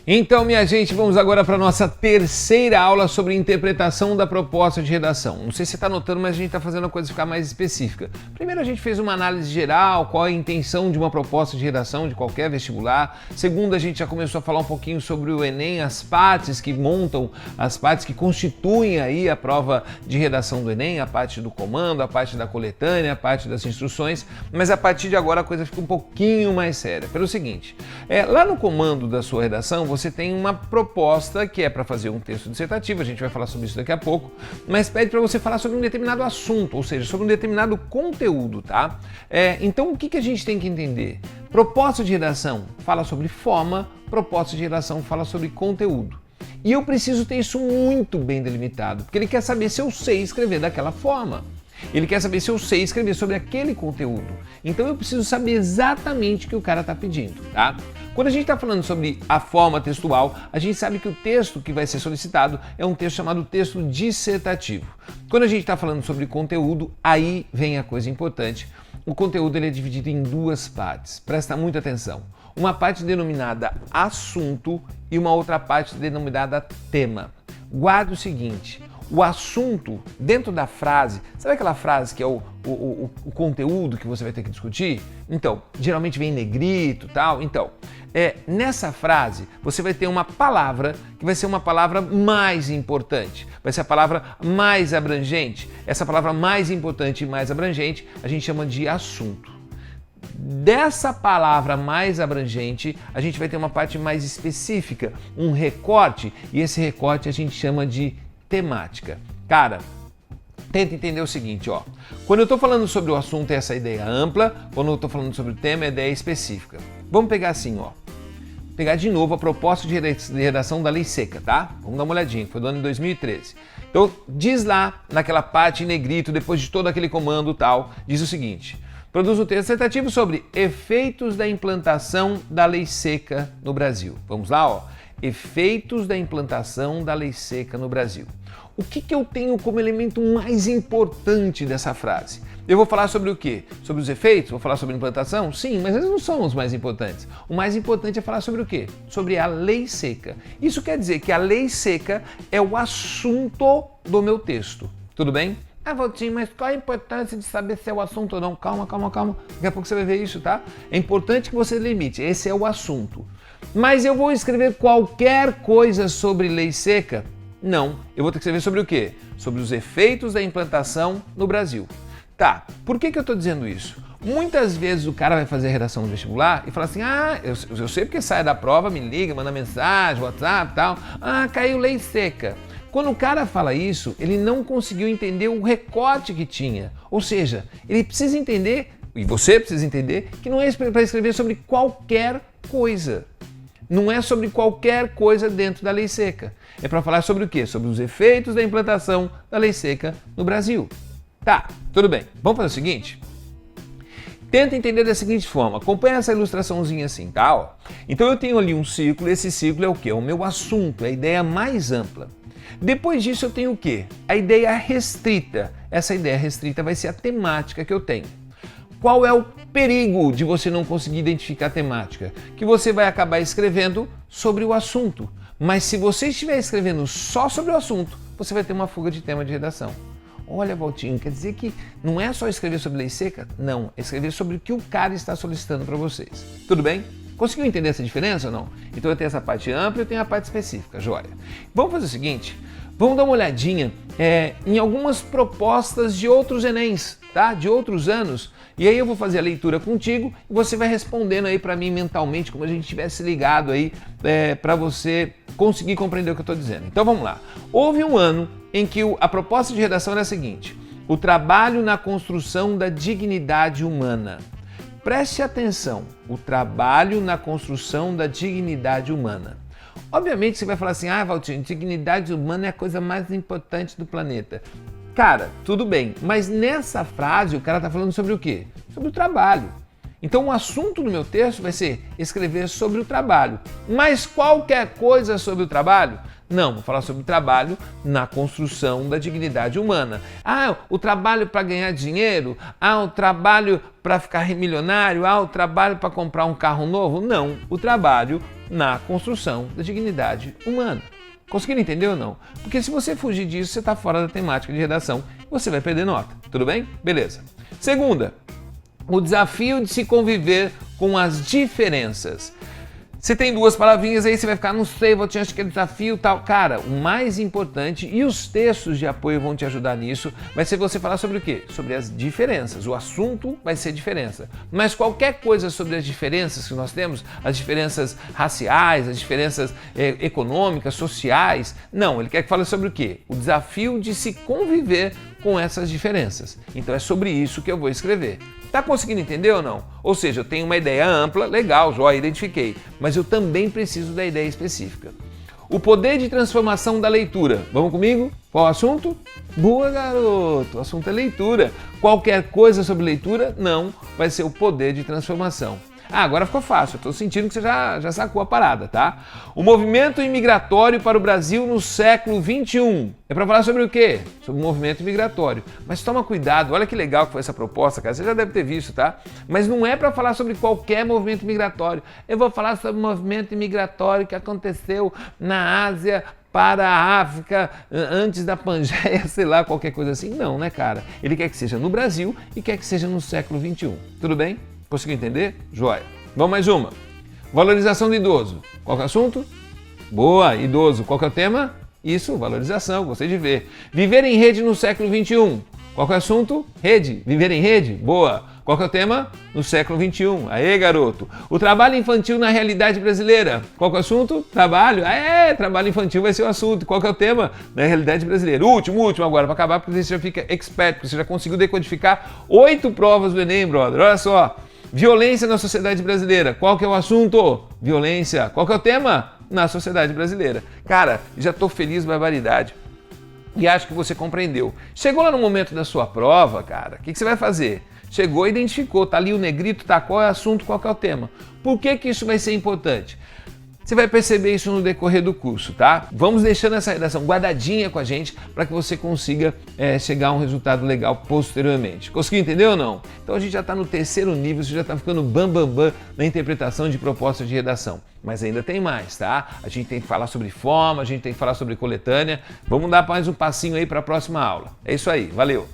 Então, minha gente, vamos agora para a nossa terceira aula sobre interpretação da proposta de redação. Não sei se você está notando, mas a gente está fazendo a coisa ficar mais específica. Primeiro, a gente fez uma análise geral, qual é a intenção de uma proposta de redação de qualquer vestibular. Segundo, a gente já começou a falar um pouquinho sobre o Enem, as partes que montam, as partes que constituem aí a prova de redação do Enem, a parte do comando, a parte da coletânea, a parte das instruções. Mas a partir de agora a coisa fica um pouquinho mais séria. Pelo seguinte, lá no comando da sua redação, você tem uma proposta que é para fazer um texto dissertativo, a gente vai falar sobre isso daqui a pouco, mas pede para você falar sobre um determinado assunto, ou seja, sobre um determinado conteúdo, tá? Então o que a gente tem que entender? Proposta de redação fala sobre forma, proposta de redação fala sobre conteúdo. E eu preciso ter isso muito bem delimitado, porque ele quer saber se eu sei escrever daquela forma. Ele quer saber se eu sei escrever sobre aquele conteúdo. Então eu preciso saber exatamente o que o cara está pedindo, tá? Quando a gente está falando sobre a forma textual, a gente sabe que o texto que vai ser solicitado é um texto chamado texto dissertativo. Quando a gente está falando sobre conteúdo, aí vem a coisa importante. O conteúdo ele é dividido em duas partes. Presta muita atenção. Uma parte denominada assunto e uma outra parte denominada tema. Guarda o seguinte. O assunto, dentro da frase, sabe aquela frase que é o conteúdo que você vai ter que discutir? Então, geralmente vem em negrito e tal. Então, nessa frase, você vai ter uma palavra que vai ser uma palavra mais importante. Vai ser a palavra mais abrangente. Essa palavra mais importante e mais abrangente, a gente chama de assunto. Dessa palavra mais abrangente, a gente vai ter uma parte mais específica, um recorte, e esse recorte a gente chama de temática. Cara, tenta entender o seguinte, ó. Quando eu estou falando sobre o assunto, é essa ideia ampla. Quando eu estou falando sobre o tema, é a ideia específica. Vamos pegar assim, ó. Pegar de novo a proposta de redação da Lei Seca, tá? Vamos dar uma olhadinha, foi do ano de 2013. Então, diz lá, naquela parte em negrito, depois de todo aquele comando tal, diz o seguinte: produz um texto dissertativo sobre efeitos da implantação da Lei Seca no Brasil. Vamos lá, ó. Efeitos da implantação da Lei Seca no Brasil. O que eu tenho como elemento mais importante dessa frase? Eu vou falar sobre o quê? Sobre os efeitos? Vou falar sobre a implantação? Sim, mas eles não são os mais importantes. O mais importante é falar sobre o quê? Sobre a Lei Seca. Isso quer dizer que a Lei Seca é o assunto do meu texto. Tudo bem? Ah, Valtinho, mas qual a importância de saber se é o assunto ou não? Calma. Daqui a pouco você vai ver isso, tá? É importante que você limite. Esse é o assunto. Mas eu vou escrever qualquer coisa sobre Lei Seca? Não. Eu vou ter que escrever sobre o quê? Sobre os efeitos da implantação no Brasil. Tá, por que eu estou dizendo isso? Muitas vezes o cara vai fazer a redação no vestibular e fala assim: ah, eu sei porque sai da prova, me liga, manda mensagem, WhatsApp e tal. Ah, caiu Lei Seca. Quando o cara fala isso, ele não conseguiu entender o recorte que tinha. Ou seja, ele precisa entender, e você precisa entender, que não é para escrever sobre qualquer coisa. Não é sobre qualquer coisa dentro da Lei Seca. É para falar sobre o quê? Sobre os efeitos da implantação da Lei Seca no Brasil. Tá, tudo bem. Vamos fazer o seguinte? Tenta entender da seguinte forma. Acompanha essa ilustraçãozinha assim, tá? Ó. Então eu tenho ali um círculo, esse círculo é o quê? O meu assunto, é a ideia mais ampla. Depois disso eu tenho o quê? A ideia restrita. Essa ideia restrita vai ser a temática que eu tenho. Qual é o perigo de você não conseguir identificar a temática? Que você vai acabar escrevendo sobre o assunto. Mas se você estiver escrevendo só sobre o assunto, você vai ter uma fuga de tema de redação. Olha, Valtinho, quer dizer que não é só escrever sobre Lei Seca? Não, é escrever sobre o que o cara está solicitando para vocês. Tudo bem? Conseguiu entender essa diferença ou não? Então eu tenho essa parte ampla e eu tenho a parte específica, joia. Vamos fazer o seguinte, vamos dar uma olhadinha em algumas propostas de outros Enems, tá? De outros anos. E aí eu vou fazer a leitura contigo e você vai respondendo aí para mim mentalmente, como a gente tivesse ligado aí, para você conseguir compreender o que eu estou dizendo. Então vamos lá. Houve um ano em que a proposta de redação era a seguinte: o trabalho na construção da dignidade humana. Preste atenção, o trabalho na construção da dignidade humana. Obviamente você vai falar assim: ah, Valtinho, dignidade humana é a coisa mais importante do planeta. Cara, tudo bem, mas nessa frase o cara está falando sobre o quê? Sobre o trabalho. Então o assunto do meu texto vai ser escrever sobre o trabalho. Mas qualquer coisa sobre o trabalho? Não, vou falar sobre o trabalho na construção da dignidade humana. Ah, o trabalho para ganhar dinheiro? Ah, o trabalho para ficar milionário? Ah, o trabalho para comprar um carro novo? Não, o trabalho na construção da dignidade humana. Conseguiram entender ou não? Porque se você fugir disso, você está fora da temática de redação e você vai perder nota. Tudo bem? Beleza. Segunda, o desafio de se conviver com as diferenças. Você tem duas palavrinhas aí, você vai ficar, não sei, vou te achar que é desafio tal. Cara, o mais importante, e os textos de apoio vão te ajudar nisso, vai ser você falar sobre o quê? Sobre as diferenças. O assunto vai ser diferença. Mas qualquer coisa sobre as diferenças que nós temos, as diferenças raciais, as diferenças econômicas, sociais, não, ele quer que fale sobre o quê? O desafio de se conviver com essas diferenças. Então é sobre isso que eu vou escrever. Tá conseguindo entender ou não? Ou seja, eu tenho uma ideia ampla, legal, joia, identifiquei, mas eu também preciso da ideia específica. O poder de transformação da leitura. Vamos comigo? Qual o assunto? Boa, garoto! O assunto é leitura. Qualquer coisa sobre leitura? Não, vai ser o poder de transformação. Ah, agora ficou fácil, eu tô sentindo que você já sacou a parada, tá? O movimento imigratório para o Brasil no século XXI. É para falar sobre o quê? Sobre o movimento imigratório. Mas toma cuidado, olha que legal que foi essa proposta, cara, você já deve ter visto, tá? Mas não é para falar sobre qualquer movimento migratório. Eu vou falar sobre o movimento imigratório que aconteceu na Ásia para a África, antes da Pangeia, sei lá, qualquer coisa assim. Não, né, cara? Ele quer que seja no Brasil e quer que seja no século XXI. Tudo bem? Conseguiu entender? Joia. Vamos mais uma. Valorização do idoso. Qual que é o assunto? Boa, idoso. Qual que é o tema? Isso, valorização, gostei de ver. Viver em rede no século XXI. Qual que é o assunto? Rede. Viver em rede? Boa. Qual que é o tema? No século XXI. Aê, garoto. O trabalho infantil na realidade brasileira. Qual que é o assunto? Trabalho. Aê, trabalho infantil vai ser o assunto. Qual que é o tema? Na realidade brasileira. Último agora, para acabar, porque você já fica expert, porque você já conseguiu decodificar 8 provas do Enem, brother. Olha só. Violência na sociedade brasileira. Qual que é o assunto? Violência. Qual que é o tema? Na sociedade brasileira. Cara, já tô feliz, barbaridade. E acho que você compreendeu. Chegou lá no momento da sua prova, cara, o que você vai fazer? Chegou, identificou, tá ali o negrito, tá qual é o assunto, qual que é o tema. Por que isso vai ser importante? Você vai perceber isso no decorrer do curso, tá? Vamos deixando essa redação guardadinha com a gente para que você consiga chegar a um resultado legal posteriormente. Conseguiu entender ou não? Então a gente já está no terceiro nível, você já está ficando bam na interpretação de propostas de redação. Mas ainda tem mais, tá? A gente tem que falar sobre forma, a gente tem que falar sobre coletânea. Vamos dar mais um passinho aí para a próxima aula. É isso aí, valeu!